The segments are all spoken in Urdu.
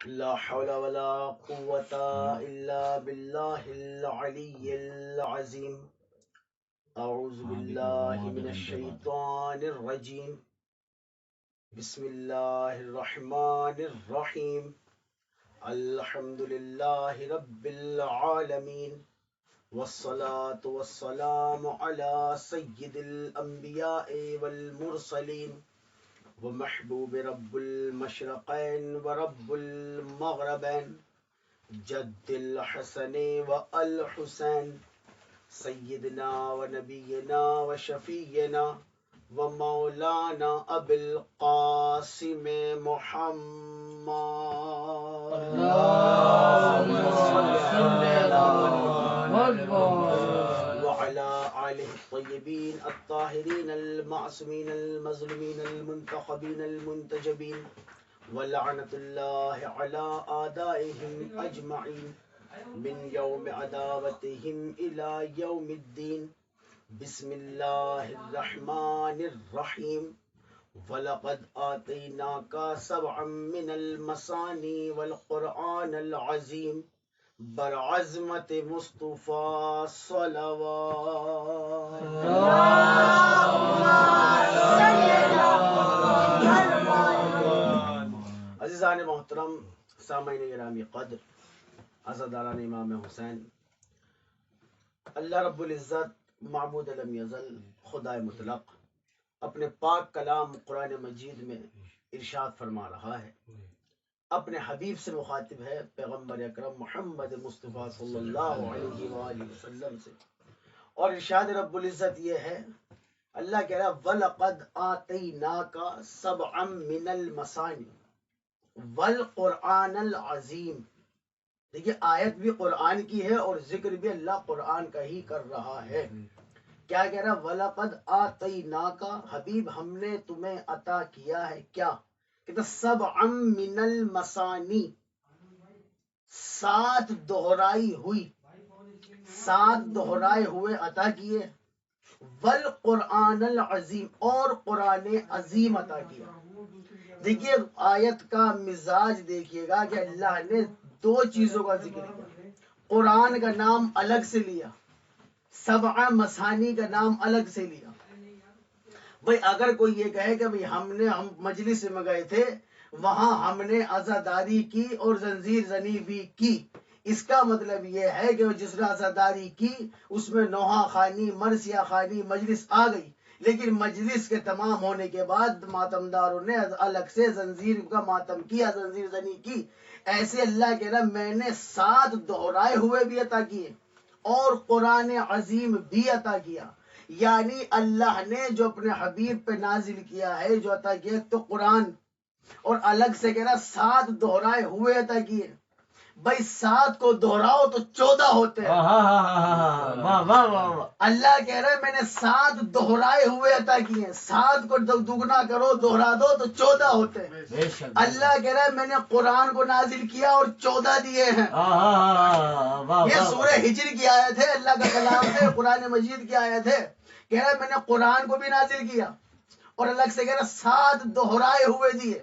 لا حول ولا قوة إلا بالله العلي العظيم. أعوذ بالله من الشيطان الرجيم. بسم الله الرحمن الرحيم. الحمد لله رب العالمين، والصلاة والسلام على سيد الأنبياء والمرسلين، ومحبوب رب المشرقين ورب المغربين، جد الحسن والحسين، سيدنا ونبينا وشفينا ومولانا أبي القاسم محمد. اللهم صل على محمد وعلى آله الطيبين الطاهرين المعصومين المظلومين المنتخبين المنتجبين، ولعنة الله على أعدائهم أجمعين من يوم عداوتهم إلى يوم الدين. بسم الله الرحمن الرحيم. وَلَقَدْ آتَيْنَاكَ سَبْعًا مِنَ الْمَثَانِي وَالْقُرْآنَ الْعَظِيمَ. برعظمت مصطفیٰ صلوات. عزیزان محترم، سامعین گرامی قدر، عزاداران امام حسین، اللہ رب العزت معبود لم یزل خدائے مطلق اپنے پاک کلام قرآن مجید میں ارشاد فرما رہا ہے، اپنے حبیب سے مخاطب ہے، پیغمبر اکرم محمد مصطفیٰ صلی اللہ علیہ وآلہ وسلم سے، اور ارشاد رب العزت یہ ہے، اللہ کہہ رہا وَلَقَدْ آتَيْنَاكَ سَبْعًا مِنَ الْمَثَانِي وَالْقُرْآنَ الْعَظِيمِ. دیکھیے آیت بھی قرآن کی ہے اور ذکر بھی اللہ قرآن کا ہی کر رہا ہے. کیا کہہ رہا وَلَقَدْ آتَيْنَاكَ، حبیب ہم نے تمہیں عطا کیا ہے کیا؟ کہتا سبعًا من المثانی، سات دہرائی ہوئی، سات دہرائے ہوئے عطا کیے، والقرآن العظیم، اور قرآن عظیم عطا کیا. دیکھیے آیت کا مزاج دیکھیے گا کہ اللہ نے دو چیزوں کا ذکر کیا، قرآن کا نام الگ سے لیا، سبع مثانی کا نام الگ سے لیا. بھئی اگر کوئی یہ کہے کہ ہم مجلس میں گئے تھے، وہاں ہم نے عزاداری کی اور زنجیر زنی بھی کی، اس کا مطلب یہ ہے کہ جس نے عزاداری کی اس میں نوحہ خانی مرثیہ خانی مجلس آ گئی، لیکن مجلس کے تمام ہونے کے بعد ماتمداروں نے الگ سے زنجیر کا ماتم کیا، زنجیر زنی کی. ایسے اللہ کہہ رہا میں نے سات دہرائے ہوئے بھی عطا کیے اور قرآن عظیم بھی عطا کیا. یعنی اللہ نے جو اپنے حبیب پہ نازل کیا ہے، جو عطا کیا تو قرآن، اور الگ سے کہہ رہا سات دہرائے ہوئے عطا کیے. بھائی سات کو دہراؤ تو 14 ہوتے ہیں. اللہ کہہ رہا ہے میں نے سات دہرائے ہوئے عطا کیے، سات کو دگنا کرو دہرا دو تو 14 ہوتے ہیں. اللہ کہہ رہا ہے میں نے قرآن کو نازل کیا اور 14 دیے ہیں. یہ سورہ ہجر کی آیت ہے، اللہ کا کلام ہے، قرآن مجید کی آیت ہے. کہہ رہا ہے میں نے قرآن کو بھی نازل کیا اور الگ سے کہہ رہا سات دہرائے ہوئے دیے.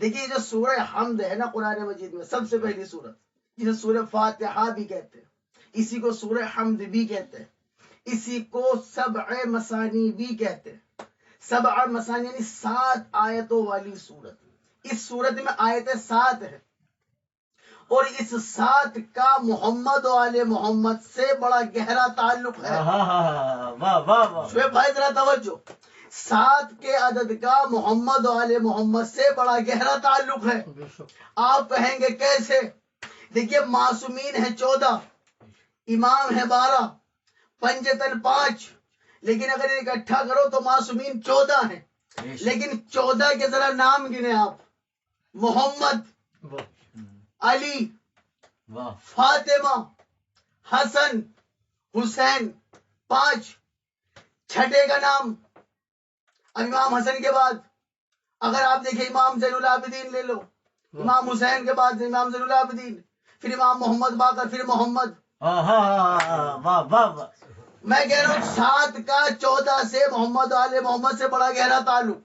دیکھیے جو سورہ حمد ہے نا قرآن مجید میں سب سے پہلی سورت، جسے سورہ فاتحہ بھی کہتے ہیں، اسی کو سورہ حمد بھی کہتے ہیں، اسی کو سبع مثانی بھی کہتے ہیں. سبع مثانی یعنی 7 آیتوں والی سورت. اس سورت میں آیتیں 7 ہیں اور اس 7 کا محمد و آل محمد سے بڑا گہرا تعلق ہے. شعیب بھائی ذرا توجہ، 7 کے عدد کا محمد و آل محمد سے بڑا گہرا تعلق ہے. آپ کہیں گے کیسے؟ دیکھیے معصومین ہیں 14، امام ہے 12، پنجتن 5، لیکن اگر اکٹھا کرو تو معصومین 14 ہیں. لیکن 14 کے ذرا نام گنے آپ، محمد، علی، فاطمہ، حسن، حسین، 5. چھٹے کا نام اب امام حسن کے بعد اگر آپ دیکھیں امام زین العابدین لے لو، امام حسین کے بعد امام زین العابدین، پھر امام محمد باقر، پھر محمد. میں کہہ رہا ہوں 7 کا 14 سے محمد آل محمد سے بڑا گہرا تعلق.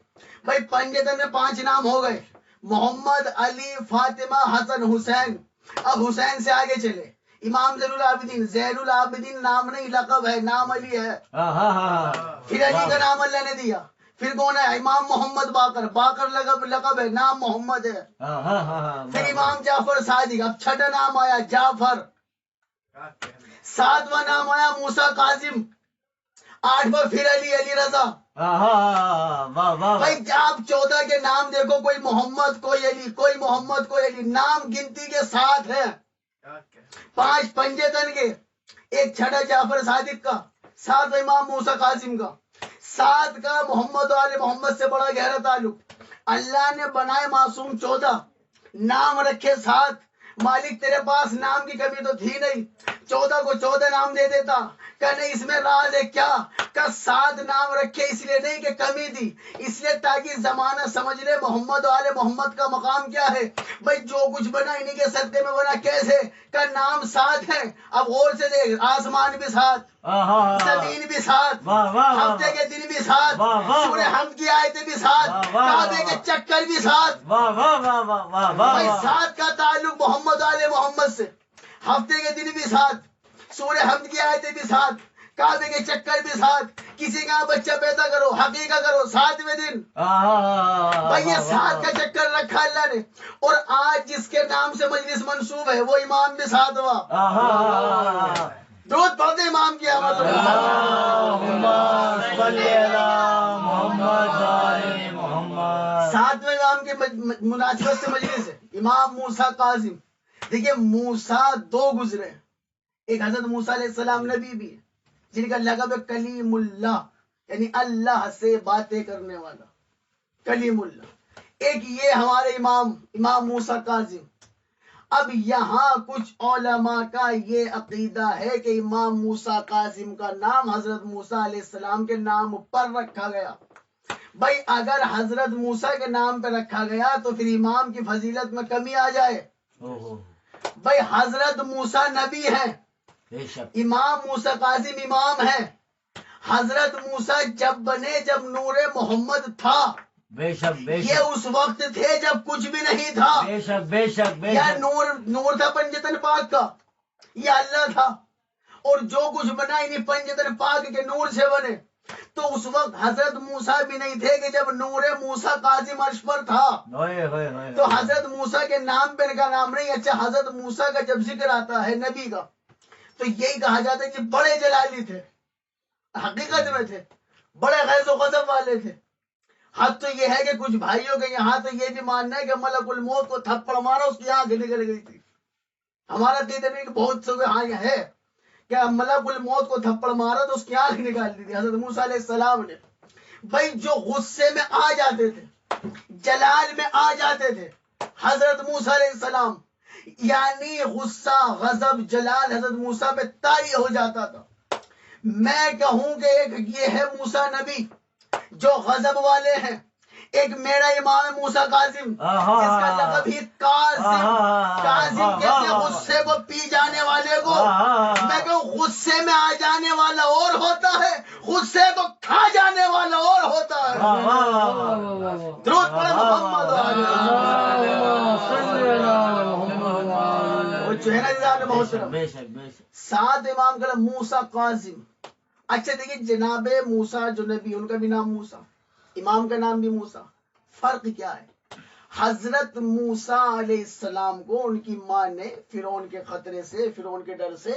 بھائی پنجتن میں 5 نام ہو گئے، محمد علی فاطمہ حسن حسین. اب حسین سے آگے چلے امام زین العابدین. زین العابدین نام نہیں لقب ہے, نام علی ہے. پھر علی کا نام اللہ نے دیا. پھر کون ہے؟ امام محمد باقر. باقر لقب ہے, نام محمد ہے. پھر امام جعفر صادق. اب چھٹا نام آیا جعفر. ساتواں نام آیا موسیٰ کاظم. آٹھواں پھر علی, علی رضا. بھائی آپ 14 کے نام دیکھو, کوئی محمد کوئی علی, کوئی محمد کوئی علی. نام گنتی کے ساتھ ہے. 5 پنجے تن کے, ایک چھٹا جعفر صادق کا, 7 امام موسیٰ کاظم کا, 7 کا محمد والے محمد سے بڑا گہرا تعلق. اللہ نے بنائے معصوم 14, نام رکھے 7. مالک تیرے پاس نام کی کمی تو تھی نہیں, 14 کو 14 نام دے دیتا. کہ نہیں اس میں راز ہے کیا؟ کہ 7 نام رکھے اس لیے نہیں کہ کمی تھی, اس لیے تاکہ زمانہ سمجھ لے محمد والے محمد کا مقام کیا ہے. بھائی جو کچھ بنا انہیں کے صدقے میں بنا. کیسے؟ کہ نام 7 ہیں. اب غور سے دیکھ, آسمان بھی 7, زمین بھی 7, ہفتے کے دن بھی 7, سورہ حمد کی آیتیں بھی 7, کعبے کے چکر بھی 7. بھائی 7 کا تعلق محمد والے محمد سے. ہفتے کے دن بھی 7, سورہ حمد کی آیتیں بھی 7, کعبے کے چکر بھی 7. کسی کا بچہ پیدا کرو, حقیقہ کرو 7ویں دن. بھائی یہ 7 کا چکر رکھا اللہ نے. اور آج جس کے نام سے مجلس منسوب ہے وہ امام بھی 7واں. درود پڑھتے امام کی آمد. 7ویں امام کے مناسبت سے مجلس ہے امام موسیٰ کاظم. دیکھیے موسیٰ 2 گزرے. ایک حضرت موسیٰ علیہ السلام نبی بھی ہے جن کا لقب ہے کلیم اللہ, یعنی اللہ سے باتیں کرنے والا, کلیم اللہ. ایک یہ ہمارے امام موسیٰ کاظم. اب یہاں کچھ علماء کا یہ عقیدہ ہے کہ امام موسیٰ کاظم کا نام حضرت موسیٰ علیہ السلام کے نام پر رکھا گیا. بھائی اگر حضرت موسیٰ کے نام پہ رکھا گیا تو پھر امام کی فضیلت میں کمی آ جائے. بھائی حضرت موسیٰ نبی ہیں, امام موسیٰ کاظم امام ہے. حضرت موسیٰ جب بنے جب نور محمد تھا, یہ اس وقت تھے جب کچھ بھی نہیں تھا. یا نور تھا پنجتن پاک کا, یہ اللہ تھا. اور جو کچھ بنا انہیں پنجتن پاک کے نور سے بنے. تو اس وقت حضرت موسیٰ بھی نہیں تھے کہ جب نور موسیٰ کاظم عرش پر تھا. تو حضرت موسیٰ کے نام پہ ان کا نام نہیں. اچھا حضرت موسیٰ کا جب ذکر آتا ہے نبی کا تو یہی کہا جاتا ہے کہ بڑے جلالی تھے, حقیقت میں تھے, بڑے غیظ و غضب والے تھے. حد تو یہ ہے کہ کچھ بھائیوں کے یہاں تو یہ بھی ماننا ہے کہ ملک الموت کو تھپڑ مارا اس کی آنکھ نکل گئی تھی. ہمارا دیدن کہ بہت سے ہاں ہے کہ ملک الموت کو تھپڑ مارا تو اس کی آنکھ نکال دی تھی حضرت موسیٰ علیہ السلام نے. بھائی جو غصے میں آ جاتے تھے, جلال میں آ جاتے تھے حضرت موسیٰ علیہ السلام, یعنی غصہ غضب جلال حضرت موسیٰ پہ طاری ہو جاتا تھا. میں کہوں کہ ایک یہ ہے موسیٰ نبی جو غضب والے ہیں, ایک میرا امام موسیٰ کاظم جس کا لقب ہی کاظم. کاظم کہتے ہیں غصے کو پی جانے والے کو. میں کہوں غصے میں آ جانے والا اور ہوتا ہے, غصے کو کھا جانے والا اور ہوتا ہے. درود پڑھیں محمد جو ہے نا محترم. 7 امام کا موسیٰ کاظم. اچھا دیکھیے جناب موسیٰ جو نبی ان کا بھی نام موسیٰ, امام کا نام بھی موسیٰ. فرق کیا ہے؟ حضرت موسیٰ علیہ السلام کو ان کی ماں نے فرعون کے خطرے سے, فرعون کے ڈر سے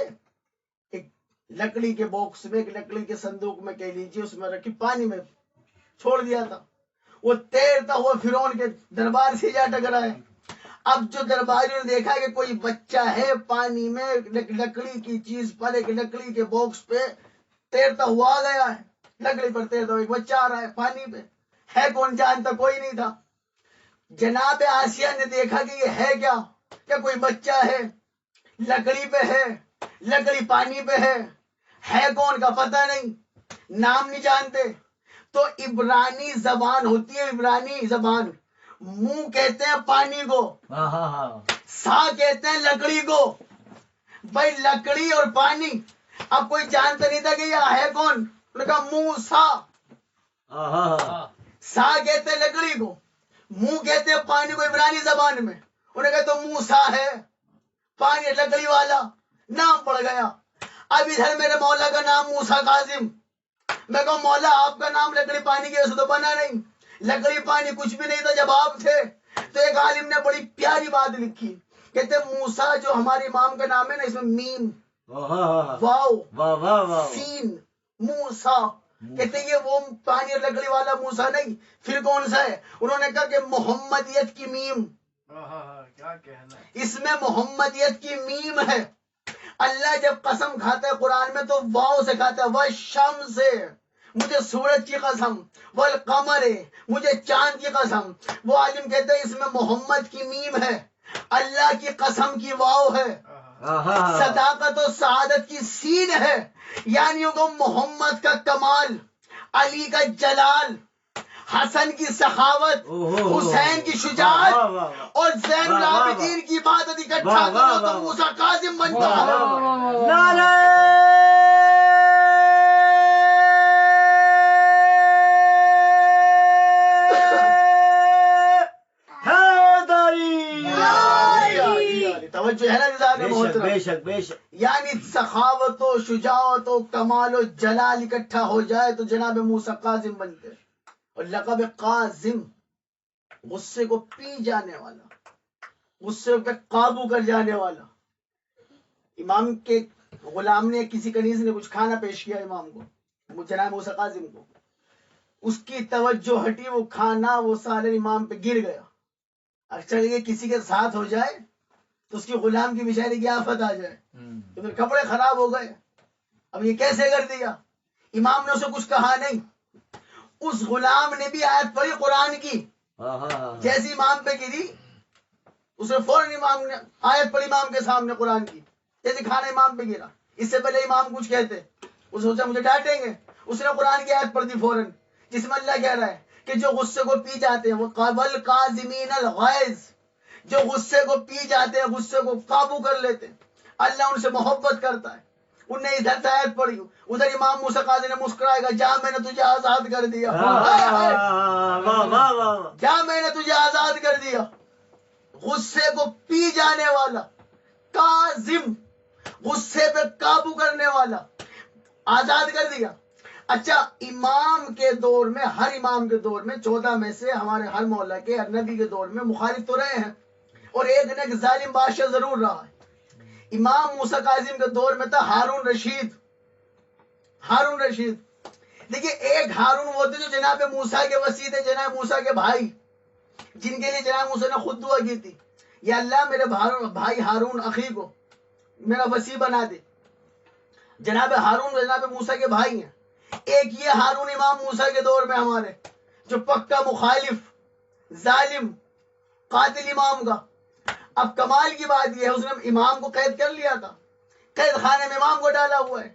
ایک لکڑی کے باکس میں, ایک لکڑی کے صندوق میں کہہ لیجیے, اس میں رکھی پانی میں چھوڑ دیا تھا. وہ تیرتا ہوا فرعون کے دربار سے جا ٹکرا ہے. اب جو درباریوں نے دیکھا کہ کوئی بچہ ہے پانی میں لکڑی کی چیز پر, ایک لکڑی کے باکس پہ تیرتا ہوا آ گیا ہے, لکڑی پر تیرتا ہوا ایک بچہ آ رہا ہے پانی پہ. ہے کون؟ جانتا کوئی نہیں تھا. جناب آسیہ نے دیکھا کہ یہ ہے کیا, کہ کوئی بچہ ہے لکڑی پہ ہے, لکڑی پانی پہ ہے کون کا پتہ نہیں, نام نہیں جانتے. تو عبرانی زبان ہوتی ہے, عبرانی زبان, منہ کہتے ہیں پانی کو, سا کہتے ہیں لکڑی کو. بھائی لکڑی اور پانی, اب کوئی جانتا نہیں تھا کہ یہ ہے کون, انہوں نے کہا موسیٰ. سا کہتے ہیں لکڑی کو, منہ کہتے ہیں پانی کو عبرانی زبان میں، انہیں کہتے موسیٰ ہے، پانی لکڑی والا نام پڑ گیا۔ اب ادھر میرے مولا کا نام موسیٰ کاظم، میں کہوں مولا آپ کا نام لکڑی پانی کی وجہ سے تو بنا نہیں، لکڑی پانی کچھ بھی نہیں تھا جب آپ تھے۔ تو ایک عالم نے بڑی پیاری بات لکھی، کہتے موسیٰ جو ہمارے امام کا نام ہے نا، اس میں میم واو سین موسیٰ، کہتے یہ وہ پانی اور لکڑی والا موسیٰ نہیں، پھر کون سا ہے؟ انہوں نے کہا کہ محمدیت کی میم، کیا کہنا، اس میں محمدیت کی میم ہے۔ اللہ جب قسم کھاتا ہے قرآن میں تو واو سے کھاتا ہے، والشمس سے مجھے سورج کی قسم، والقمر مجھے چاند کی قسم۔ وہ عالم کہتے ہیں اس میں محمد کی میم ہے، اللہ کی قسم کی واو ہے، صداقت و سعادت کی سین ہے، یعنی وہ محمد کا کمال، علی کا جلال، حسن کی سخاوت، حسین کی شجاعت اور زین العابدین کی عبادت اکٹھا کرو تو موسیٰ کاظم بنتا ہے۔ نعرہ توجہ ہے نا نظام محترم؟ بے شک بے شک، یعنی سخاوت و شجاعت و کمال و جلال اکٹھا ہو جائے تو جناب موسیٰ کاظم بنتے ہیں۔ اور لقب قاظم غصے کو پی جانے والا، غصے پہ قابو کر جانے والا۔ امام کے غلام نے کسی کنیز نے کچھ کھانا پیش کیا امام کو، جناب موسیٰ کاظم کو، اس کی توجہ ہٹی، وہ کھانا وہ سالن امام پہ گر گیا۔ اچھا یہ کسی کے ساتھ ہو جائے تو اس کی غلام کی بیچاری کی آفت آ جائے، تو پھر کپڑے خراب ہو گئے، اب یہ کیسے کر دیا؟ امام نے اسے کچھ کہا نہیں، اس غلام نے بھی آیت پڑھی قرآن کی، جیسی امام پہ گری اس نے فوراً امام نے آیت پڑھی امام کے سامنے قرآن کی، جیسے کھانا امام پہ گرا۔ اس سے پہلے امام کچھ کہتے اس سوچا مجھے ڈانٹیں گے، اس نے قرآن کی آیت پڑھ دی فوراً، جس میں اللہ کہہ رہا ہے کہ جو غصے کو پی جاتے ہیں وہ والقاظمین الغیظ، جو غصے کو پی جاتے ہیں، غصے کو قابو کر لیتے ہیں، اللہ ان سے محبت کرتا ہے۔ انہوں نے ادھر سے آیت پڑھی، ادھر امام موسیٰ قاظم نے مسکرائے گا، جا میں نے تجھے آزاد کر دیا، جا میں نے تجھے آزاد کر دیا۔ غصے کو پی جانے والا قاظم، غصے پہ قابو کرنے والا، آزاد کر دیا۔ اچھا امام کے دور میں، ہر امام کے دور میں 14 میں سے ہمارے ہر مولا کے ہر نبی کے دور میں مخالف تو رہے ہیں، اور ایک نہ ایک ظالم بادشاہ ضرور رہا ہے۔ امام موسیٰ کاظم کے دور میں تھا ہارون رشید۔ ہارون رشید دیکھیے، ایک ہارون وہ تھے جو جناب موسیٰ کے وسیع تھے، جناب موسیٰ کے بھائی، جن کے لیے جناب موسیٰ نے خود دعا کی تھی، یا اللہ میرے بھائی ہارون اخی کو میرا وسیع بنا دے۔ جناب ہارون جناب موسیٰ کے بھائی ہیں۔ ایک یہ ہارون امام موسیٰ کے دور میں ہمارے جو پکا مخالف، ظالم، قاتل امام کا۔ اب کمال کی بات یہ ہے اس نے امام کو قید کر لیا تھا، قید خانے میں امام کو ڈالا ہوا ہے۔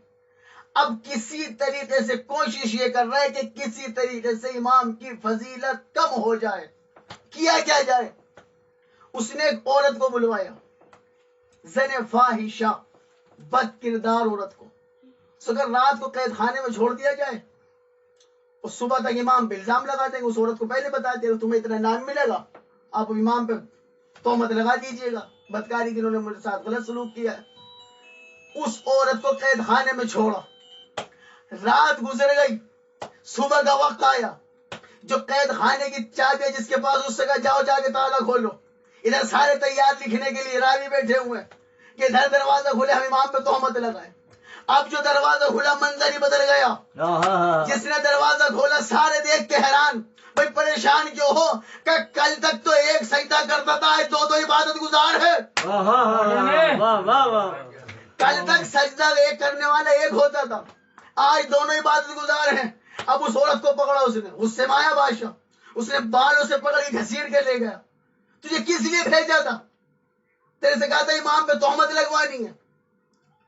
اب کسی طریقے سے کوشش یہ کر رہا ہے کہ کسی طریقے سے امام کی فضیلت کم ہو جائے۔ کیا کیا جائے؟ اس نے ایک عورت کو بلوایا، زن فاحشہ، بد کردار عورت کو، اگر رات کو قید خانے میں چھوڑ دیا جائے اور صبح تک امام پہ الزام لگا دیں گے، اس عورت کو پہلے بتا دیں گے تمہیں اتنا نام ملے گا، آپ امام پہ تہمت لگا دیجئے گا بدکاری کی، انہوں نے مجھے ساتھ غلط سلوک کیا ہے۔ اس عورت کو قید خانے میں چھوڑا، رات گزر گئی، صبح کا وقت آیا، جو قید خانے کی چابی ہے جس کے پاس، اس سے کہا جاؤ جا کے تالا کھولو۔ ادھر سارے تیار لکھنے کے لیے راوی بیٹھے ہوئے کہ ادھر دروازہ کھولے، ہم امام پہ تہمت لگائے۔ اب جو دروازہ کھلا منظر ہی بدل گیا، جس نے دروازہ کھولا سارے دیکھ کے حیران، بھئی پریشان کیوں ہو؟ کہ کل تک تو ایک سجدہ کرتا تھا، آج دو عبادت گزار ہے۔ کل تک سجدہ ایک کرنے والا ایک ہوتا تھا، آج دونوں عبادت گزار ہیں۔ اب اس عورت کو پکڑا اس نے، غصے میں آیا بادشاہ، اس نے بالوں سے پکڑ کے گھسیٹ کے لے گیا۔ تجھے کس لیے بھیجا تھا؟ تیرے سے کہا تھا امام پہ تہمت لگوانی ہے،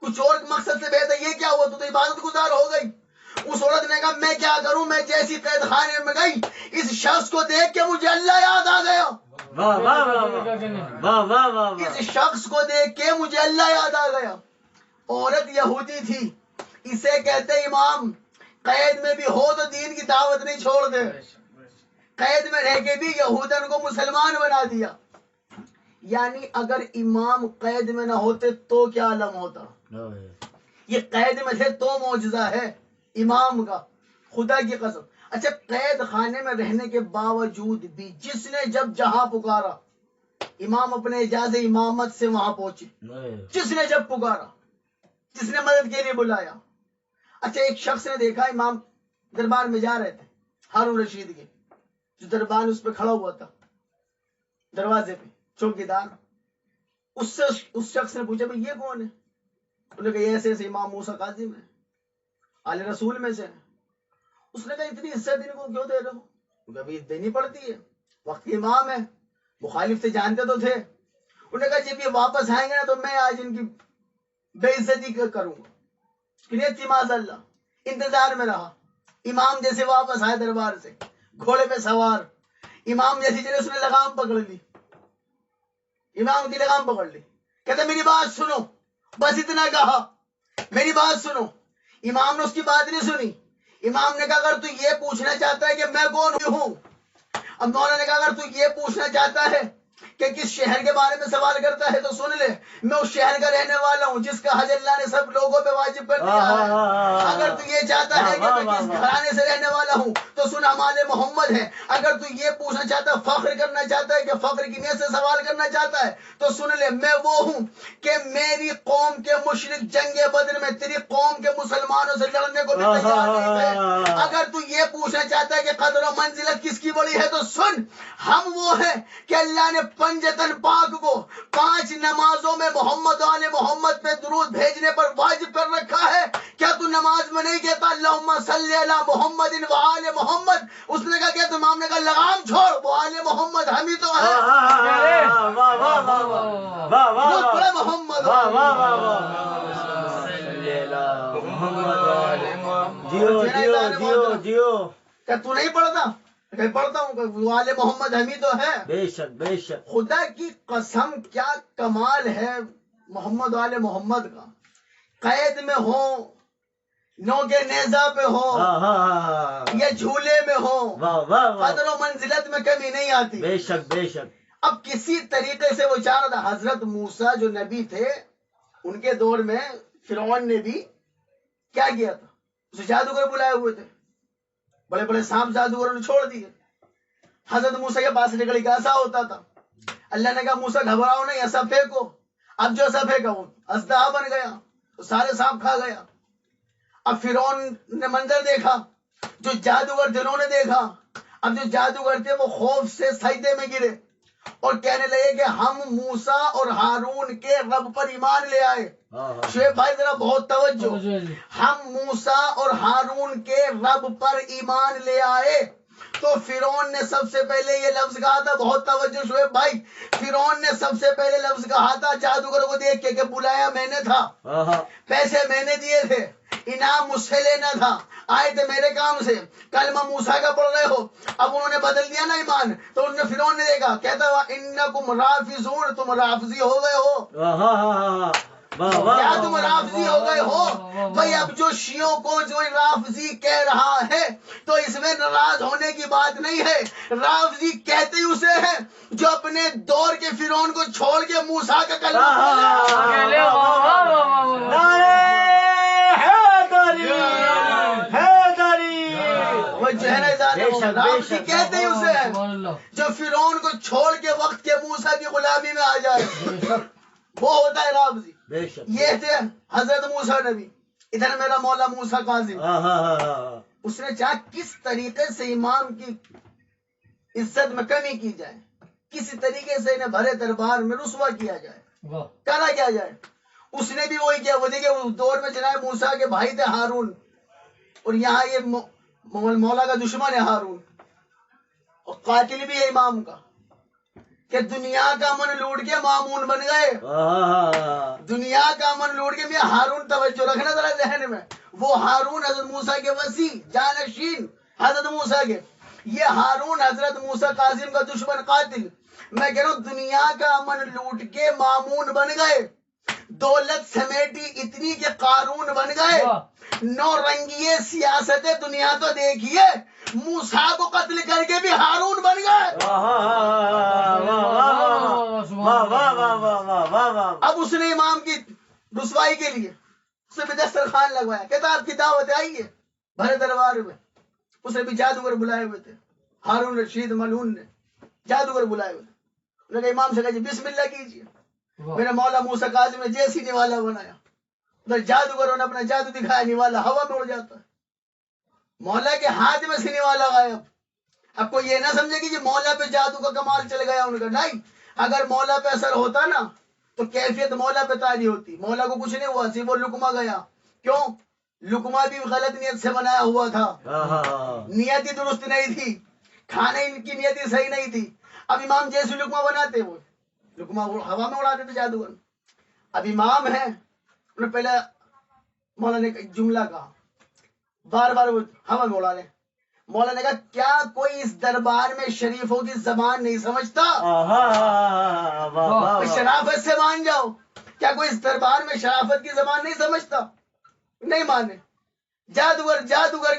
کچھ اور مقصد سے بھیجا، یہ کیا ہوا؟ تو عبادت گزار ہو گئی۔ اس عورت نے کہا میں کیا کروں، میں جیسی قید خانے میں گئی، اس شخص کو دیکھ کے مجھے اللہ یاد آ گیا۔ اس شخص کو دیکھ کے مجھے اللہ یاد آ گیا۔ عورت یہودی تھی، اسے کہتے امام قید میں بھی ہو تو دین کی دعوت نہیں چھوڑ دے، قید میں رہ کے بھی یہودن کو مسلمان بنا دیا. یعنی اگر امام قید میں نہ ہوتے تو کیا عالم ہوتا. یہ قید میں تھے تو معجزہ ہے امام کا، خدا کی قسم. اچھا قید خانے میں رہنے کے باوجود بھی جس نے جب جہاں پکارا امام اپنے اجازت امامت سے وہاں پہنچے. جس نے جب پکارا، جس نے مدد کے لیے بلایا. اچھا ایک شخص نے دیکھا امام دربار میں جا رہے تھے ہارون رشید کے، جو دربار اس پہ کھڑا ہوا تھا دروازے پہ چوکیدار. اس شخص نے پوچھا بھئی یہ کون ہے؟ انہوں نے کہا یہ ایسے ایسے امام موسیٰ کاظم ہے، آل رسول میں سے. اس نے کہا اتنی عزت ان کو کیوں دے رہے ہو؟ انہوں نے کہا بھئی دینی پڑتی ہے، وقت کے امام ہے، مخالف سے جانتے تو تھے. انہوں نے کہا جب یہ واپس آئیں گے نا تو میں آج ان کی بے عزتی کروں گا. کنیتی معاذ اللہ. انتظار میں رہا. امام جیسے واپس آئے دربار سے گھوڑے پہ سوار، امام جیسی چلے اس نے لگام پکڑ لی، امام کی لگام پکڑ لی. کہتے میری بات سنو، بس اتنا کہا میری بات سنو. امام نے اس کی بات نہیں سنی. امام نے کہا اگر تو یہ پوچھنا چاہتا ہے کہ میں کون ہوں. اب مولانا نے کہا اگر تو یہ پوچھنا چاہتا ہے کہ کس شہر کے بارے میں سوال کرتا ہے تو سن لے، میں اس شہر کا رہنے والا ہوں جس کا حج اللہ نے سب لوگوں پہ واجب کر دیا ہے. اگر تو یہ چاہتا ہے کہ میں کس گھرانے سے رہنے والا ہوں تو سن ہمال محمد ہے. اگر تو یہ پوچھنا چاہتا ہے، فخر کرنا چاہتا ہے کہ فخر کی نیت سے سوال کرنا چاہتا ہے تو سن لے، میں وہ ہوں کہ میری قوم کے مشرک جنگ بدر میں تیری قوم کے مسلمانوں سے لڑنے کو بھی تیار نہیں تھے. اگر تو یہ پوچھنا چاہتا ہے کہ قدر و منزلت کس کی بڑی ہے تو سن، ہم وہ ہیں کہ اللہ نے پنجتن پاک کو 5 نمازوں میں محمد و آل محمد پہ درود بھیجنے پر واجب کر رکھا ہے. کیا تو نماز میں نہیں کہتا اللہم صلی علی محمد و آل محمد؟ اس نے کہا کہ امام نے کہا لگام چھوڑ، وہ آل محمد ہم ہی تو ہیں. بڑے محمد کیا تو نہیں پڑھتا؟ کہ پڑھتا ہوں، کہ آل محمد ہم ہی تو ہے. بے شک بے شک. خدا کی قسم کیا کمال ہے محمد آل محمد کا. قید میں ہو، نوکے نیزہ پہ ہو یا جھولے میں ہو، قدر و منزلت میں کمی نہیں آتی. بے شک بے شک. اب کسی طریقے سے وہ چاہ رہا تھا. حضرت موسیٰ جو نبی تھے ان کے دور میں فرعون نے بھی کیا کیا تھا، اسے جادوگر بلائے ہوئے تھے، بڑے بڑے سانپ جادوگروں نے چھوڑ دیے. حضرت موسیٰ کے پاس نکل کے ایسا ہوتا تھا. اللہ نے کہا موسیٰ گھبراؤ نہیں، ایسا پھینکو. اب جو ایسا پھینکا وہ اژدہا بن گیا، تو سارے سانپ کھا گیا. اب فرعون نے منظر دیکھا، جو جادوگر تھے انہوں نے دیکھا. اب جو جادوگر تھے وہ خوف سے سجدے میں گرے اور کہنے لگے کہ ہم موسیٰ اور ہارون کے رب پر ایمان لے آئے. شعیب بھائی ذرا بہت توجہ، ہم موسیٰ اور ہارون کے رب پر ایمان لے آئے. تو فرعون نے سب سے پہلے یہ لفظ کہا تھا، بہت توجہ شعیب بھائی، فرعون نے سب سے پہلے لفظ کہا تھا جادوگروں کو دیکھ کے کہ بلایا میں نے تھا، پیسے میں نے دیے تھے، انعام مجھ سے لینا تھا، آئے تھے میرے کام سے، کلمہ موسیٰ کا پڑھ رہے ہو. اب انہوں نے بدل دیا نا ایمان، تو انہوں نے فرعون نے دیکھا، کہتا ہوا انکم رافضون، تم رافضی ہو گئے ہو. کیا تم رافضی ہو گئے ہو؟ بھئی اب جو شیعوں کو جو رافضی کہہ رہا ہے تو اس میں ناراض ہونے کی بات نہیں ہے. رافضی کہتے ہی اسے ہیں جو اپنے دور کے فرعون کو چھوڑ کے موسیٰ کا کلمہ رافضی کہتے ہی اسے ہیں جو فرعون کو چھوڑ کے وقت کے موسیٰ کی غلامی میں آ جائے، وہ ہوتا ہے رافضی. یہ تھے حضرت موسیٰ نبی. ادھر میرا مولا موسیٰ کاظم، اس نے چاہا کس طریقے سے امام کی عزت میں کمی کی جائے، کسی طریقے سے انہیں بھرے دربار میں رسوا کیا جائے، کرا کیا جائے. اس نے بھی وہی کیا. وہ دیکھیں اس دور میں جناب موسیٰ کے بھائی تھے ہارون، اور یہاں یہ مولا کا دشمن ہے ہارون، اور قاتل بھی ہے امام کا، کہ دنیا کا من لوٹ کے مامون بن گئے. دنیا کا من لوٹ کے. میں ہارون توجہ رکھنا ذرا ذہن میں، وہ ہارون حضرت موسیٰ کے وسیع جانشین حضرت موسیٰ کے، یہ ہارون حضرت موسیٰ کاظم کا دشمن قاتل. میں کہہ رہا ہوں دنیا کا من لوٹ کے مامون بن گئے. دولت سمیٹی اتنی کہ قارون بن گئے. نو رنگیے سیاست دنیا تو دیکھیے، موسیٰ کو قتل کر کے بھی ہارون بن گئے. اب اس نے امام کی رسوائی کے لیے اس نے بھی دسترخوان لگوایا، کہتا آپ کی دعوت آئیے بھرے دربار میں. اس نے بھی جادوگر بلائے ہوئے تھے، ہارون رشید ملعون نے جادوگر بلائے ہوئے تھے. انہوں نے کہا امام سے کہا جی بسم اللہ کیجیے. میرے مولا موسیٰ کاظم نے جیسی نوالا بنایا، ادھر جادوگروں نے اپنا جادو دکھایا، نوالا ہوا میں اڑ جاتا ہے. مولا کے ہاتھ میں سے نوالا غائب. اب کوئی یہ نہ سمجھے کہ جی مولا پہ جادو کا کمال چل گیا ان کا، نہیں. اگر مولا پہ اثر ہوتا نا تو کیفیت مولا پہ تاری ہوتی. مولا کو کچھ نہیں ہوا، صرف وہ لقمہ گیا. کیوں؟ لقمہ بھی غلط نیت سے بنایا ہوا تھا، نیت ہی درست نہیں تھی، کھانے کی نیت ہی صحیح نہیں تھی. اب امام جیسے لقمہ بناتے، وہ لقمہ ہوا میں اڑا دیتے جادوگر. اب امام ہے، انہوں نے پہلے مولا نے جملہ کہا، بار بار وہ ہوا میں اڑا لے. مولا نے کہا کیا کوئی اس دربار میں شریفوں کی زبان نہیں سمجھتا؟ شرافت سے مان جاؤ. کیا کوئی اس دربار میں شرافت کی زبان نہیں سمجھتا؟ نہیں مانے. جادوگر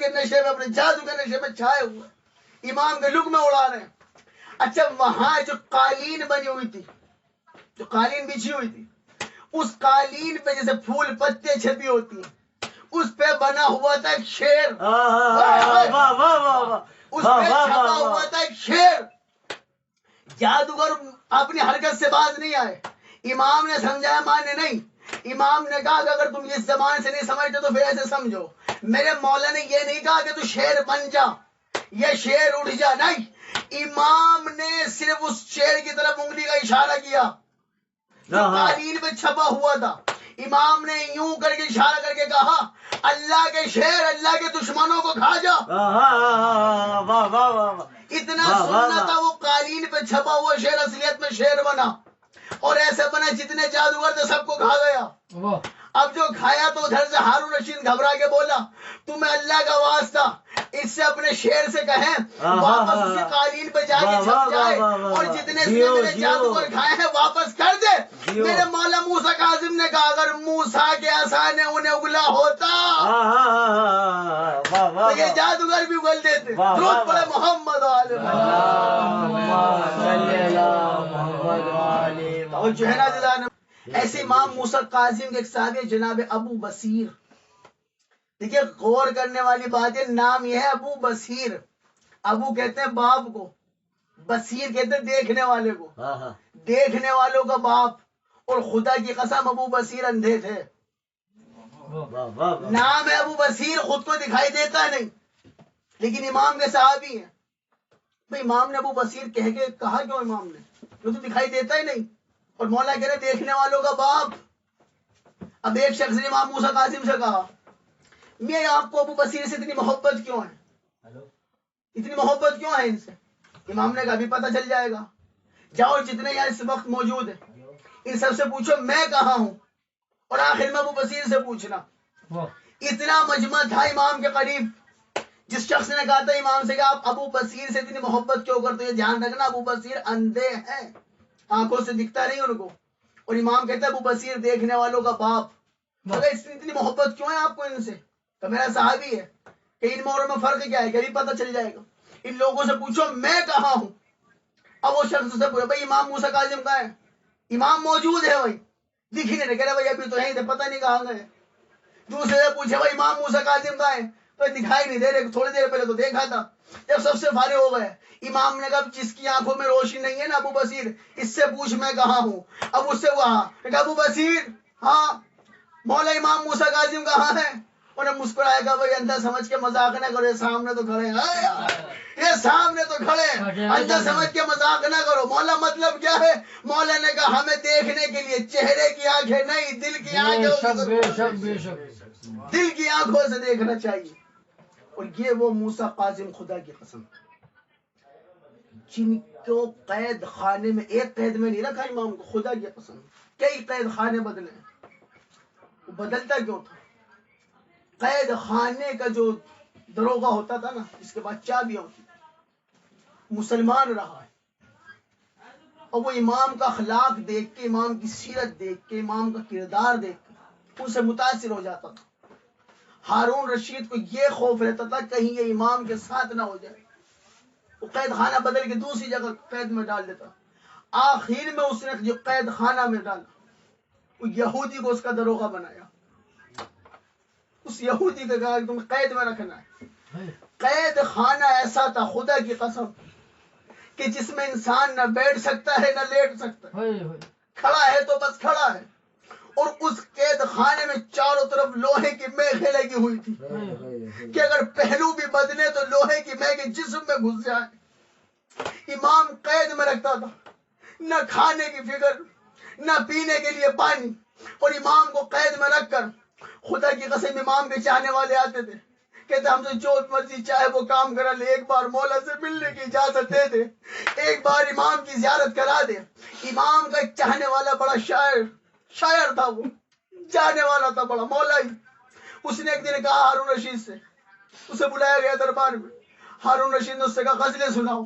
کے نشے میں، اپنے جادو کے نشے میں چھائے ہوئے امام کے لقمے اڑا رہے ہیں. اچھا وہاں جو قالین بنی ہوئی تھی، جو قالین بچھی ہوئی تھی، اس قالین پہ جیسے پھول پتے چھپی ہوتی ہیں، اس پہ بنا ہوا تھا ایک شیر. اس پہ چھپا ہوا تھا ایک شیر. جادوگر اپنی حرکت سے باز نہیں آئے. امام نے سمجھایا، مانے نہیں. امام نے کہا کہ اگر تم اس زبان سے نہیں سمجھتے تو پھر ایسے سمجھو. میرے مولا نے یہ نہیں کہا کہ تو شیر بن جا، یہ شیر اڑ جا، نہیں. امام نے صرف اس شیر کی طرف انگلی کا اشارہ کیا جو قالین پہ چھپا ہوا تھا. امام نے یوں کر کے اشارہ کر کے کہا، اللہ کے شیر اللہ کے دشمنوں کو کھا جا. اتنا سننا تھا، وہ قالین پہ چھپا ہوا شیر اصلیت میں شیر بنا، اور ایسے بنا جتنے جادوگر تھے سب کو کھا گیا. اب جو کھایا تو ادھر سے ہارون رشید گھبرا کے بولا، تمہیں اللہ کا واسطہ اس سے اپنے شیر سے کہیں واپس اسی قالین پہ جا کے چھپ جائے، اور جتنے میرے جادوگر کھائے ہیں واپس کر دے. میرے مولا موسیٰ کاظم نے کہا اگر موسیٰ کے عصا نے انہیں اگلا ہوتا تو یہ جادوگر بھی اگل دیتے. درود پڑھے محمد اور جو ہے نا ایسے امام موسیٰ کاظم کے ایک صحابی جناب ابو بصیر. دیکھیے غور کرنے والی بات ہے، نام یہ ہے ابو بصیر. ابو کہتے ہیں باپ کو، بصیر کہتے ہیں دیکھنے والے کو، دیکھنے والوں کا باپ. اور خدا کی قسم ابو بصیر اندھے تھے. نام ہے ابو بصیر، خود کو دکھائی دیتا نہیں لیکن امام کے صحابی ہیں. بھئی امام نے ابو بصیر کہہ کے کہا کیوں؟ امام نے وہ تو دکھائی دیتا ہی نہیں، اور مولا کہہ رہے دیکھنے والوں کا باپ. اب ایک شخص نے امام موسیٰ کاظم سے کہا، میں آپ کو ابو بصیر سے اتنی محبت کیوں ہے؟ اتنی محبت کیوں ہے ان سے؟ امام نے کہا ابھی پتہ چل جائے گا. جاؤ جتنے یہاں اس وقت موجود ہیں ان سب سے پوچھو میں کہاں ہوں، اور آخر میں ابو بصیر سے پوچھنا. اتنا مجمع تھا امام کے قریب. جس شخص نے کہا تھا امام سے کہ آپ ابو بصیر سے اتنی محبت کیوں کرتے ہو، یہ دھیان رکھنا ابو بصیر اندھے ہیں، آنکھوں سے دکھتا نہیں ان کو. اور امام کہتا ہے ابو بصیر دیکھنے والوں کا باپ، اگر اتنی محبت کیوں ہے آپ کو ان سے؟ تو میرا صحابی ہے کہ ان موروں میں فرق کیا ہے، کبھی پتہ چل جائے گا. ان لوگوں سے پوچھو میں کہاں ہوں. اب وہ شخص سے پوچھا بھائی امام موسیٰ کاظم کہاں ہے؟ امام موجود ہے بھائی، دکھ ہی نہیں رہے. کہہ رہے بھائی ابھی تو یہیں تھے، پتہ نہیں کہاں گئے. دوسرے سے پوچھے بھائی امام موسیٰ کاظم کہاں ہے؟ تو دکھائی نہیں دے رہے، تھوڑی دیر پہلے تو دیکھا تھا. جب سب سے فارغ ہو گئے امام نے کہا جس کی آنکھوں میں روشنی نہیں ہے نا ابو بصیر، اس سے پوچھ میں کہاں ہوں. اب اس سے وہاں کہا ابو بصیر ہاں مولا امام موسیٰ کاظم کہاں ہے؟ انہیں مسکرایا کہا بھائی اندھا سمجھ کے مذاق نہ کرو، یہ سامنے تو کھڑے ہیں، یہ سامنے تو کھڑے ہیں، اندھا سمجھ کے مذاق نہ کرو. مولا مطلب کیا ہے؟ مولا نے کہا ہمیں دیکھنے کے لیے چہرے کی آنکھیں نہیں، دل کی آنکھیں، دل کی آنکھوں سے دیکھنا چاہیے. اور یہ وہ موسیٰ کاظم خدا کی قسم جن کو قید خانے میں ایک قید میں نہیں رکھا امام کو، خدا کی قسم کئی قید خانے بدلے. وہ بدلتا کیوں تھا؟ قید خانے کا جو دروغہ ہوتا تھا نا، اس کے بعد چابیاں ہوتی، مسلمان رہا ہے اور وہ امام کا اخلاق دیکھ کے، امام کی سیرت دیکھ کے، امام کا کردار دیکھ کے ان سے متاثر ہو جاتا تھا۔ ہارون رشید کو یہ خوف رہتا تھا کہیں یہ امام کے ساتھ نہ ہو جائے، وہ قید خانہ بدل کے دوسری جگہ قید میں ڈال دیتا۔ آخر میں اس نے جو قید خانہ میں ڈالا، وہ یہودی کو اس کا دروغہ بنایا، اس یہودی کو کہا کہ تم قید میں رکھنا ہے۔ قید خانہ ایسا تھا خدا کی قسم کہ جس میں انسان نہ بیٹھ سکتا ہے نہ لیٹ سکتا ہے، کھڑا ہے تو بس کھڑا ہے، اور اس قید خانے میں چاروں طرف لوہے کی میخیں لگی ہوئی تھی کہ اگر پہلو بھی بدلے تو لوہے کی میخیں جسم میں گھس جائے۔ امام قید میں رکھتا تھا، نہ کھانے کی فکر نہ پینے کے لیے پانی، اور امام کو قید میں رکھ کر خدا کی قسم امام کے چاہنے والے آتے تھے، کہتے ہم سے جو مرضی چاہے وہ کام کرا لے، ایک بار مولا سے ملنے کی اجازت دے دے، ایک بار امام کی زیارت کرا دے۔ امام کا ایک چاہنے والا بڑا شاعر تھا، وہ چاہنے والا تھا بڑا مولا ہی۔ اس نے ایک دن کہا ہارون رشید سے، اسے بلایا گیا دربار میں، ہارون رشید نے اس سے کہا غزلیں سناؤ،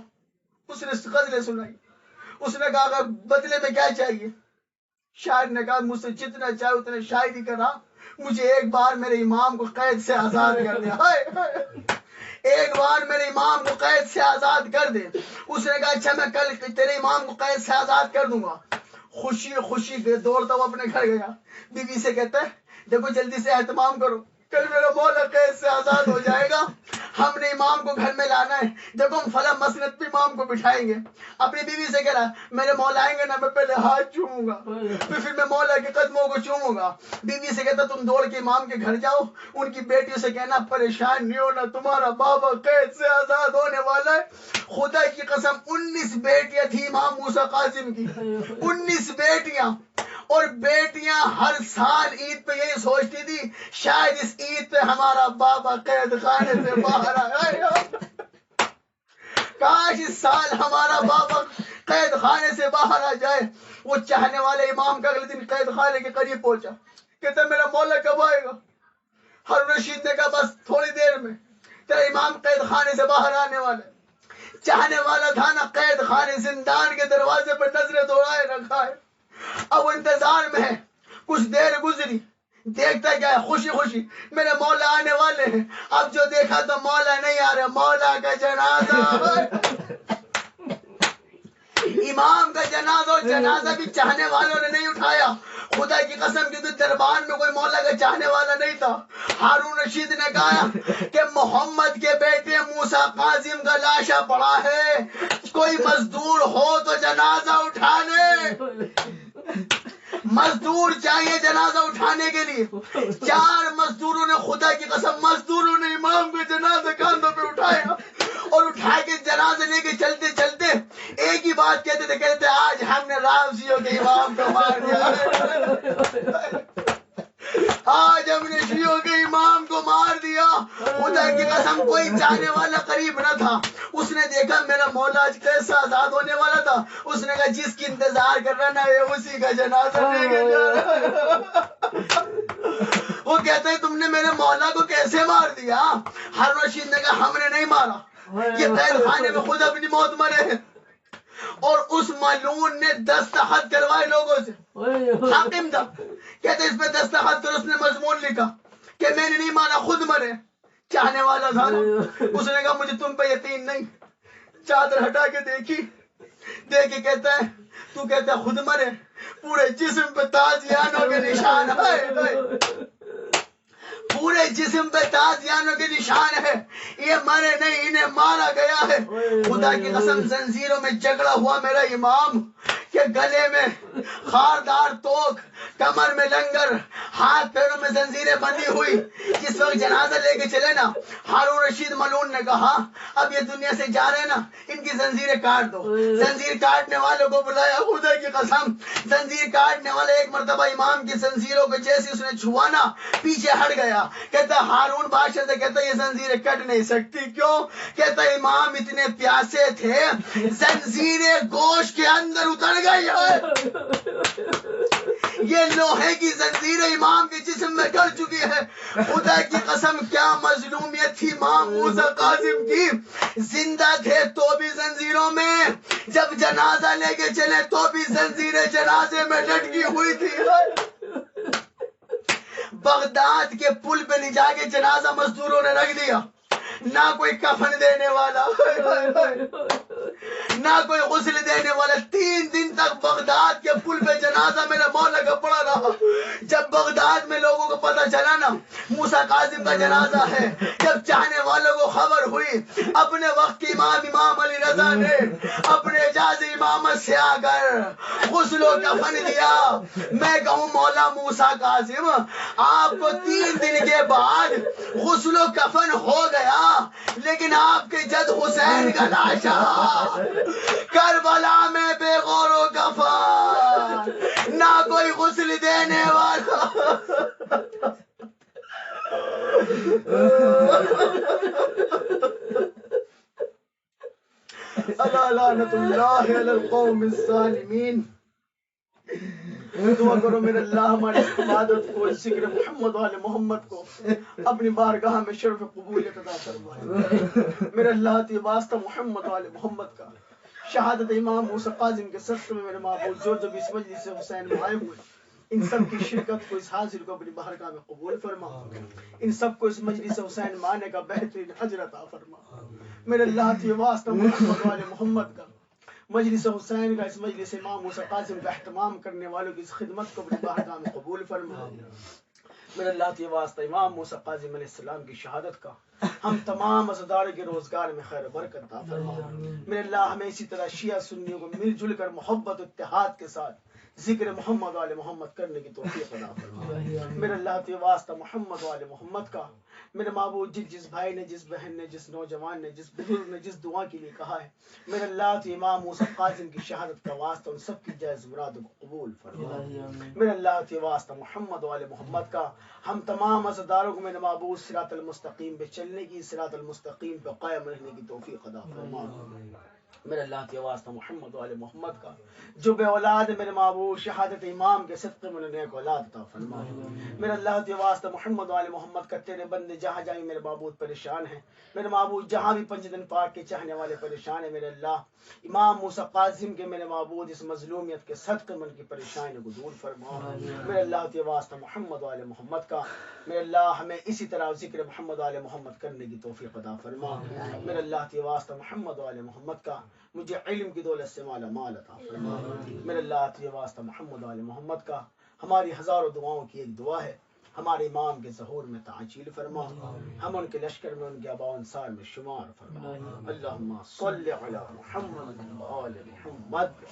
اس نے غزلیں سنائی۔ اس نے کہا بدلے میں کیا چاہیے؟ شاعر نے کہا مجھ سے جتنا چاہے اتنے شاعری کرا، مجھے ایک بار میرے امام کو قید سے آزاد کر دے، ایک بار میرے امام کو قید سے آزاد کر دے۔ اس نے کہا اچھا میں کل تیرے امام کو قید سے آزاد کر دوں گا۔ خوشی خوشی کے دوڑتا وہ اپنے گھر گیا، بیوی سے کہتا ہے دیکھو جلدی سے اہتمام کرو، کل میرا مولا قید سے آزاد ہو جائے گا، ہم نے امام کو گھر میں لانا ہے، دیکھو ہم فلاں مسند پہ امام کو بٹھائیں گے۔ اپنی بیوی سے کہہ رہا میرے مولا آئیں گے نا، میں پہلے ہاتھ چوموں گا، پھر میں مولا کے قدموں کو چوموں گا۔ بیوی سے کہتا تم دوڑ کے امام کے گھر جاؤ، ان کی بیٹیوں سے کہنا پریشان نہیں ہونا، تمہارا بابا قید سے آزاد ہونے والا ہے۔ خدا کی قسم 19 بیٹیاں تھی امام موسیٰ قاسم کی، 19 بیٹیاں، اور بیٹیاں ہر سال عید پہ یہی سوچتی تھی شاید اس عید پہ ہمارا بابا قید خانے سے باہر آئے، کاش اس سال ہمارا بابا قید خانے سے باہر آ جائے۔ وہ چاہنے والے امام کا اگلے دن قید خانے کے قریب پہنچا، کہتا میرا مولا کب آئے گا؟ ہارون رشید نے کہا بس تھوڑی دیر میں تیرا امام قید خانے سے باہر آنے والا ہے۔ چاہنے والا تھا نا قید خانے زندان کے دروازے پر نظریں دوڑائے رکھا ہے، اب وہ انتظار میں ہے۔ کچھ دیر گزری، دیکھتا کیا ہے خوشی خوشی میرے مولا آنے والے ہیں۔ اب جو دیکھا تو مولا نہیں آ رہا، مولا کا جنازہ، امام کا جنازہ بھی چاہنے والوں نے نہیں اٹھایا۔ خدا کی قسم کی دربار میں کوئی مولا کا چاہنے والا نہیں تھا۔ ہارون رشید نے کہا کہ محمد کے بیٹے موسیٰ قاسم کا لاشا پڑا ہے، کوئی مزدور ہو تو جنازہ اٹھانے، مزدور چاہیے جنازہ اٹھانے کے لیے۔ 4 مزدوروں نے، خدا کی قسم مزدوروں نے امام کو جنازہ کاندھوں پہ اٹھایا، اور اٹھا کے جنازہ لے کے چلتے چلتے ایک ہی بات کہتے تھے آج ہم نے رافضیوں کے امام کو مار دیا، آج ہم نے شیعوں کے امام کو مار دیا۔ خدا کی قسم کوئی چاہنے والا قریب نہ تھا۔ اس نے دیکھا میرا مولا آج کیسا آزاد ہونے والا تھا، اس نے کہا جس کی انتظار کر رہا نا یہ اسی کا جنازہ لے کے جا رہا۔ وہ کہتے ہیں تم نے میرے مولا کو کیسے مار دیا؟ ہارون رشید نے کہا ہم نے نہیں مارا، یہ قید خانے میں خود اپنی موت مرے ہیں۔ اور اس ملعون نے دستخط کروائے لوگوں سے، حاکم تھا، کہتے اس پہ دستخط کر، اس نے مضمون لکھا کہ میں نے نہیں مانا خود مرے۔ چاہنے والا تھا نا، اس نے کہا مجھے تم پہ یقین نہیں، چادر ہٹا کے دیکھی، دیکھ کے کہتا ہے تو کہتا ہے خود مرے، پورے جسم پہ تازیانوں کے نشان ہے، پورے جسم پہ تازیانوں کے نشان ہے، یہ مرے نہیں انہیں مارا گیا ہے۔ خدا کی قسم زنجیروں میں جگڑا ہوا میرا امام کہ گلے میں خاردار توک، کمر میں لنگر، ہاتھ پیروں میں زنجیریں بندھی ہوئی۔ جس وقت جنازہ لے کے چلے نا، ہارون رشید ملعون نے کہا اب یہ دنیا سے جا رہے نا، ان کی زنجیریں کاٹ دو۔ زنجیر کاٹنے والوں کو بلایا، خدا کی قسم زنجیر کاٹنے والے ایک مرتبہ امام کی زنجیروں کو جیسے اس نے چھوا نا پیچھے ہٹ گیا۔ کہتا ہارون بادشاہ سے کہتا یہ زنجیریں کٹ نہیں سکتی، کیوں؟ کہتا امام اتنے پیاسے تھے زنجیریں گوشت کے اندر اتر گئی ہے، یہ لوہے کی زنجیر امام کے جسم میں گڑ چکی ہے. خدا کی قسم کیا مظلومیت تھی امام موسیٰ قاسم کی. زندہ تھے تو بھی زنجیروں میں، جب جنازہ لے کے چلے تو بھی زنجیریں جنازے میں لٹکی ہوئی تھی. بغداد کے پل پہ لے جا کے جنازہ مزدوروں نے رکھ دیا. نہ کوئی کفن دینے والا، نہ کوئی غسل دینے والا. 3 دن تک بغداد کے پل پہ جنازہ میرے مولا کا پڑا رہا. جب بغداد میں لوگوں کو پتہ چلا نا موسیٰ قاسم کا جنازہ ہے، جب چاہنے والوں کو خبر ہوئی، اپنے وقت کے امام علی رضا نے اپنے اجازت امامت سے آ کر غسل و کفن دیا. میں کہوں مولا موسیٰ قاسم آپ کو 3 دن کے بعد غسل و کفن ہو گیا، لیکن آپ کے جد حسین کا لاشا کربلا میں بے غور و کفن، نہ کوئی غسل دینے والا. الا لعنت اللہ علی القوم الظالمین. دعا کرو میرے اللہ ہماری عبادت کو، ذکر محمد والے محمد کو اپنی بارگاہ میں شرف قبولیت عطا فرمائے. میرے اللہ تی واسطہ محمد والے محمد کا شہادت امام موسیٰ قاسم کے صدقے میں میرے معبود جو بھی اس مجلس سے حسین میں آئے ہوئے، ان سب کی شرکت کو، اس حاضر کو اپنی بارگاہ میں قبول فرما. ان سب کو اس مجلس حسین میں آنے کا بہترین اجر عطا فرما. میرے اللہ تی واسطہ محمد والے محمد کا مجلس حسین کا، اس مجلس امام موسیٰ قاسم کا اہتمام کرنے والوں کی اس خدمت کو اپنی بارگاہ میں قبول فرما. میرے اللہ کے واسطہ امام موسیٰ قاسم علیہ السلام کی شہادت کا ہم تمام عزاداروں کے روزگار میں خیر و برکت عطا فرما. میرے اللہ ہمیں اسی طرح شیعہ سنیوں کو مل جل کر محبت و اتحاد کے ساتھ ذکر محمد والے محمد کرنے کی توفیق عطا فرما. میرے اللہ کے واسطہ محمد والے محمد کا میرے معبود جس بھائی نے، جس بہن نے، جس نوجوان نے، جس بزرگ نے جس دعا کے لیے کہا ہے، میرے اللہ تو امام موسیٰ قاسم کی شہادت کا واسطہ ان سب کی جائز مرادوں کو قبول فرما. میرے اللہ کے واسطہ محمد والے محمد کا ہم تمام عزاداروں کو میرے معبود صراط المستقیم پہ چلنے کی، صراط المستقیم پہ قائم رہنے کی توفیق عطا فرما. میرے اللہ کے واسطہ محمد والے محمد کا جو بے اولاد میرے معبود شہادت امام کے صدقے میں انہیں ایک اولاد عطا فرما. میرے اللہ کے واسطہ محمد والے محمد کا تیرے بندے جہاں جائیں میرے معبود پریشان ہیں، میرے معبود جہاں بھی 5 دن پاک کے چاہنے والے پریشان ہیں، میرے اللہ امام موسیٰ قاسم کے میرے معبود اس مظلومیت کے صدقے میں ان کی پریشانی کو دور فرما. میرے اللہ کے واسطہ محمد والے محمد کا میرے اللہ ہمیں اسی طرح ذکر محمد والے محمد کرنے کی توفیق عطا فرما. میرے اللہ کے واسطہ محمد والے محمد کا مجھے علم کی دولت سے مالا مال عطا فرما. میرے اللہ کے واسطہ محمد والے محمد کا ہماری ہزاروں دعاؤں کی ایک دعا ہے، ہمارے امام کے ظہور میں تعجیل فرما، ہم ان کے لشکر میں، ان کے آباء و انصار میں شمار فرما. اللہم صلی علی محمد و آل محمد.